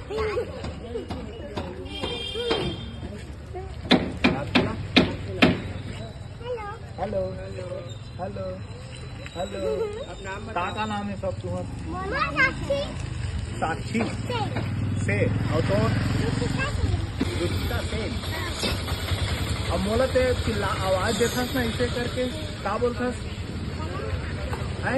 Hello hello hello का नाम है सब तुम्हारा? साक्षी से और तो रुचिका से। अब मोला ते चिल्ला आवाज देथस ना ऐसे करके का बोलथस है?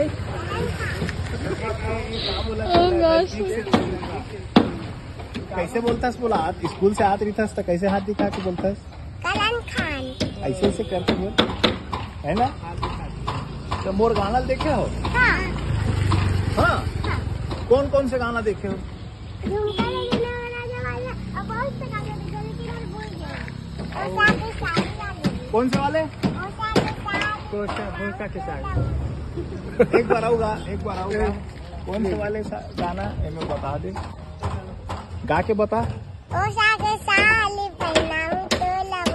कैसे बोलथस? बोला स्कूल से हाथ रिथस तो कैसे हाथ दिखा के बोलथस? करण खान ऐसे ऐसे करके बोल, है ना? तो मोर गाना देखे हो? हाँ हाँ, कौन कौन से गाना देखे हो? झुमका लगना वाला वाला अब बहुत से गाने देखे लेकिन हम भूल गए। और साथ ही साथ कौन से वाले? और साथ ही साथ भूसा के साथ एक बार आऊंगा कौन से वाले गाना हमें बता दे, गा के बता। ओ सागे साली पहनाऊं तो लब।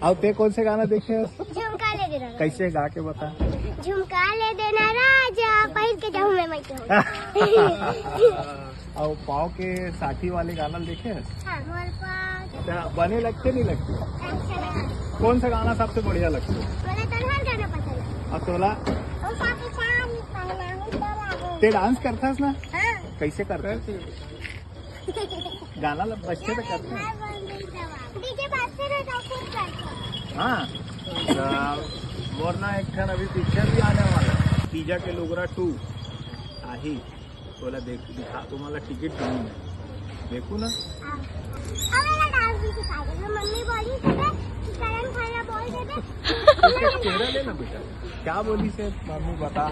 अब ते कौन से गाना देखे हो? झुमका ले देना। कैसे गा के बता। झुमका ले देना राजा पहन के जाऊं मैं मत और पाव के साठी वाले गाना देखे हैं? हाँ मोर पास बने लगते नहीं लगते? अच्छा लगा। कौन सा गाना सबसे बढ़िया लगता है? मुझे तो हर गाना पसंद है। और तोला ओ सागे साली पहनाऊं तो लब। ते डांस करता ना? हाँ कैसे करता? गाना बच्चे तो करते हैं। डीजे बाजते रहे तो खूब करते। हाँ, मोर ना एक ठन अभी पिक्चर भी आने वाला है, पिज्जा के लोगरा 2 आही, बोला दिखा तुम्हाला टिकट नहीं है, देखो ना। हमें डांस भी सिखा दे। मम्मी बोली थी कि करण खाना बोल दे। चेहरा ले ना बेटा, क्या बोली से मम्मी बता।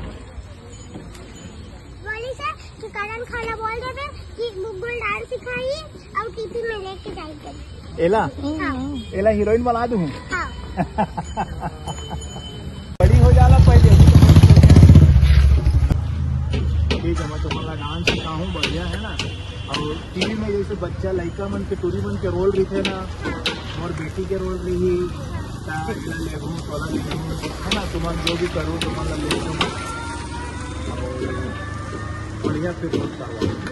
बोली से कि करण खाना बोल दे कि मुगल डांस सिखाई और टीपी में लेके जाएंगे। एला हाँ एला हीरोइन बना दूँ? हाँ बड़ी हो जाला पहले। ठीक है, मैं तुम्हारा डांस सिखाऊं, बढ़िया है ना। और टीवी में जैसे बच्चा लड़का मन के टूरी मन के रोल रही थे ना, और बेटी के रोल रही है ना, तुम्हारा जो भी करो तुम्हारा ले बढ़िया फिर होता है।